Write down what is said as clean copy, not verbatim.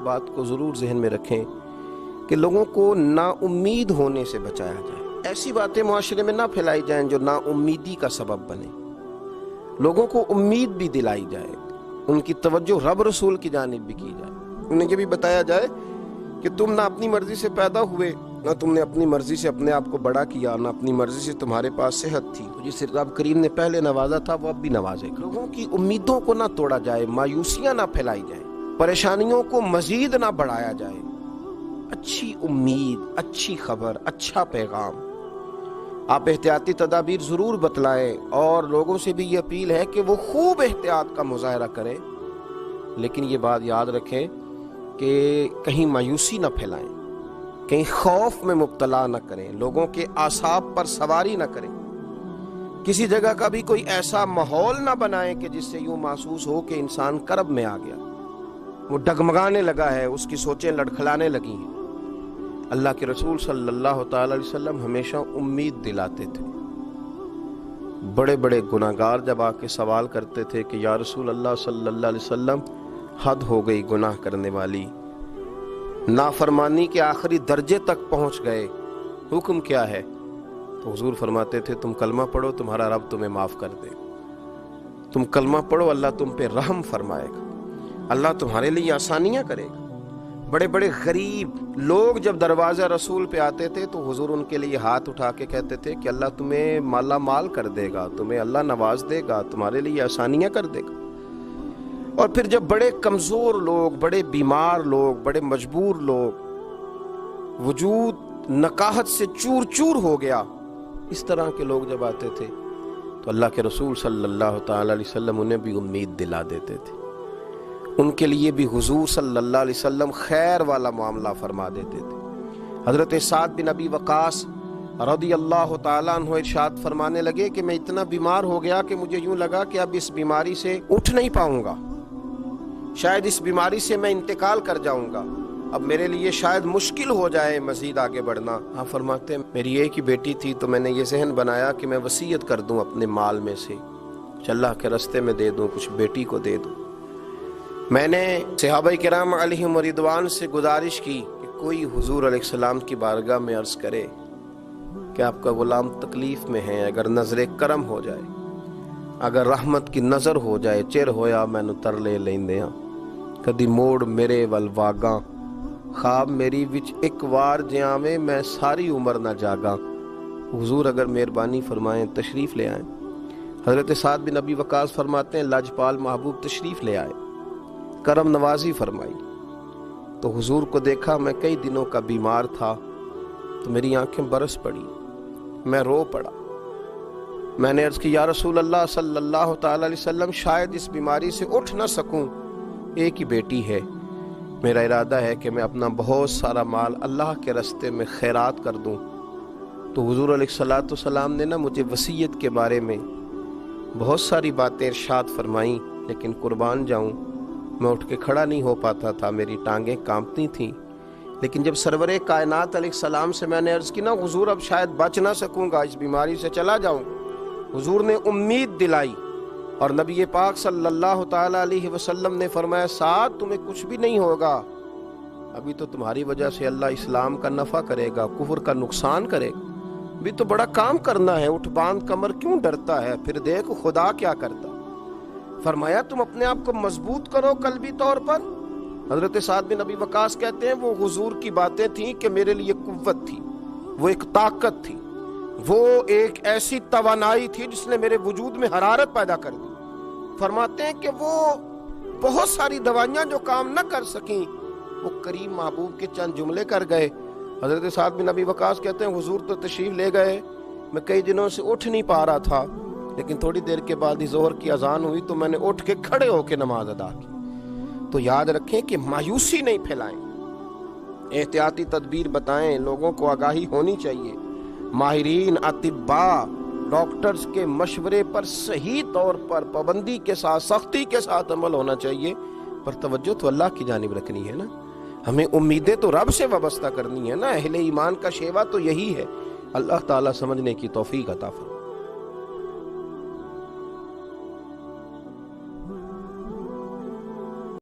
بات کو ضرور ذہن میں رکھیں کہ لوگوں کو نا امید ہونے سے بچایا جائے۔ ایسی باتیں معاشرے میں نہ پھیلائی جائیں جو نا امیدی کا سبب بنے۔ لوگوں کو امید بھی دلائی جائے، ان کی توجہ رب رسول کی جانب بھی کی جائے۔ انہیں یہ بھی بتایا جائے کہ تم نہ اپنی مرضی سے پیدا ہوئے، نہ تم نے اپنی مرضی سے اپنے آپ کو بڑا کیا، نہ اپنی مرضی سے تمہارے پاس صحت تھی۔ تو جس رب کریم نے پہلے نوازا تھا وہ اب بھی نوازے گا۔ لوگوں کی امیدوں کو نہ توڑا جائے، مایوسیاں نہ پھیلائی جائیں، پریشانیوں کو مزید نہ بڑھایا جائے۔ اچھی امید، اچھی خبر، اچھا پیغام، آپ احتیاطی تدابیر ضرور بتلائیں، اور لوگوں سے بھی یہ اپیل ہے کہ وہ خوب احتیاط کا مظاہرہ کریں، لیکن یہ بات یاد رکھیں کہ کہیں مایوسی نہ پھیلائیں، کہیں خوف میں مبتلا نہ کریں، لوگوں کے اعصاب پر سواری نہ کریں، کسی جگہ کا بھی کوئی ایسا ماحول نہ بنائیں کہ جس سے یوں محسوس ہو کہ انسان کرب میں آ گیا، وہ ڈگمگانے لگا ہے، اس کی سوچیں لڑکھڑانے لگی ہیں۔ اللہ کے رسول صلی اللہ تعالی علیہ وسلم ہمیشہ امید دلاتے تھے۔ بڑے بڑے گناہگار جب آ کے سوال کرتے تھے کہ یا رسول اللہ صلی اللہ علیہ وسلم حد ہو گئی گناہ کرنے والی، نافرمانی کے آخری درجے تک پہنچ گئے، حکم کیا ہے؟ تو حضور فرماتے تھے تم کلمہ پڑھو تمہارا رب تمہیں معاف کر دے، تم کلمہ پڑھو اللہ تم پہ رحم فرمائے گا، اللہ تمہارے لیے آسانیاں کرے گا۔ بڑے بڑے غریب لوگ جب دروازہ رسول پہ آتے تھے تو حضور ان کے لیے ہاتھ اٹھا کے کہتے تھے کہ اللہ تمہیں مالا مال کر دے گا، تمہیں اللہ نواز دے گا، تمہارے لیے آسانیاں کر دے گا۔ اور پھر جب بڑے کمزور لوگ، بڑے بیمار لوگ، بڑے مجبور لوگ، وجود نکاہت سے چور چور ہو گیا، اس طرح کے لوگ جب آتے تھے تو اللہ کے رسول صلی اللہ تعالی علیہ وسلم انہیں بھی امید دلا دیتے تھے، ان کے لیے بھی حضور صلی اللہ علیہ وسلم خیر والا معاملہ فرما دیتے تھے۔ حضرت سعد بن ابی وقاص رضی اللہ تعالیٰ عنہ ارشاد فرمانے لگے کہ میں اتنا بیمار ہو گیا کہ مجھے یوں لگا کہ اب اس بیماری سے اٹھ نہیں پاؤں گا، شاید اس بیماری سے میں انتقال کر جاؤں گا، اب میرے لیے شاید مشکل ہو جائے مزید آگے بڑھنا۔ آپ فرماتے ہیں میری ایک ہی بیٹی تھی تو میں نے یہ ذہن بنایا کہ میں وصیت کر دوں اپنے مال میں سے، اللہ کے راستے میں دے دوں، کچھ بیٹی کو دے دوں۔ میں نے صحابہ کرام علیہم رضوان سے گزارش کی کہ کوئی حضور علیہ السلام کی بارگاہ میں عرض کرے کہ آپ کا غلام تکلیف میں ہے، اگر نظر کرم ہو جائے، اگر رحمت کی نظر ہو جائے، چر ہویا مینو ترلے لیندیاں کدی موڑ میرے ول واگاں، خواب میری وچ ایک وار جیاویں میں ساری عمر نہ جاگاں، حضور اگر مہربانی فرمائیں تشریف لے آئیں۔ حضرت سعد بن ابی وقاص فرماتے ہیں لاجپال محبوب تشریف لے آئے، کرم نوازی فرمائی، تو حضور کو دیکھا میں کئی دنوں کا بیمار تھا تو میری آنکھیں برس پڑی، میں رو پڑا، میں نے عرض کی یا رسول اللہ صلی اللہ تعالی علیہ وسلم شاید اس بیماری سے اٹھ نہ سکوں، ایک ہی بیٹی ہے، میرا ارادہ ہے کہ میں اپنا بہت سارا مال اللہ کے راستے میں خیرات کر دوں۔ تو حضور علیہ السلام نے نا مجھے وصیت کے بارے میں بہت ساری باتیں ارشاد فرمائیں، لیکن قربان جاؤں میں اٹھ کے کھڑا نہیں ہو پاتا تھا، میری ٹانگیں کانپتی تھیں، لیکن جب سرور کائنات علیہ السلام سے میں نے عرض کی نا حضور اب شاید بچ نہ سکوں گا، اس بیماری سے چلا جاؤں، حضور نے امید دلائی، اور نبی پاک صلی اللہ تعالی علیہ وسلم نے فرمایا سعد تمہیں کچھ بھی نہیں ہوگا، ابھی تو تمہاری وجہ سے اللہ اسلام کا نفع کرے گا، کفر کا نقصان کرے گا، ابھی تو بڑا کام کرنا ہے، اٹھ باندھ کمر کیوں ڈرتا ہے، پھر دیکھ خدا کیا کرتا۔ فرمایا تم اپنے آپ کو مضبوط کرو قلبی طور پر۔ حضرت سعد بن ابی وقاص کہتے ہیں وہ حضور کی باتیں تھیں کہ میرے لیے قوت تھی، وہ ایک طاقت تھی، وہ ایک ایسی توانائی تھی جس نے میرے وجود میں حرارت پیدا کر دی۔ فرماتے ہیں کہ وہ بہت ساری دوائیاں جو کام نہ کر سکیں وہ کریم محبوب کے چند جملے کر گئے۔ حضرت سعد بن ابی وقاص کہتے ہیں حضور تو تشریف لے گئے، میں کئی دنوں سے اٹھ نہیں پا رہا تھا، لیکن تھوڑی دیر کے بعد ہی ظہر کی اذان ہوئی تو میں نے اٹھ کے کھڑے ہو کے نماز ادا کی۔ تو یاد رکھیں کہ مایوسی نہیں پھیلائیں، احتیاطی تدبیر بتائیں، لوگوں کو آگاہی ہونی چاہیے، ماہرین اطباء ڈاکٹرز کے مشورے پر صحیح طور پر پابندی کے ساتھ سختی کے ساتھ عمل ہونا چاہیے، پر توجہ تو اللہ کی جانب رکھنی ہے نا، ہمیں امیدیں تو رب سے وابستہ کرنی ہے نا، اہل ایمان کا شیوا تو یہی ہے۔ اللہ تعالیٰ سمجھنے کی توفیق عطا فرمائے۔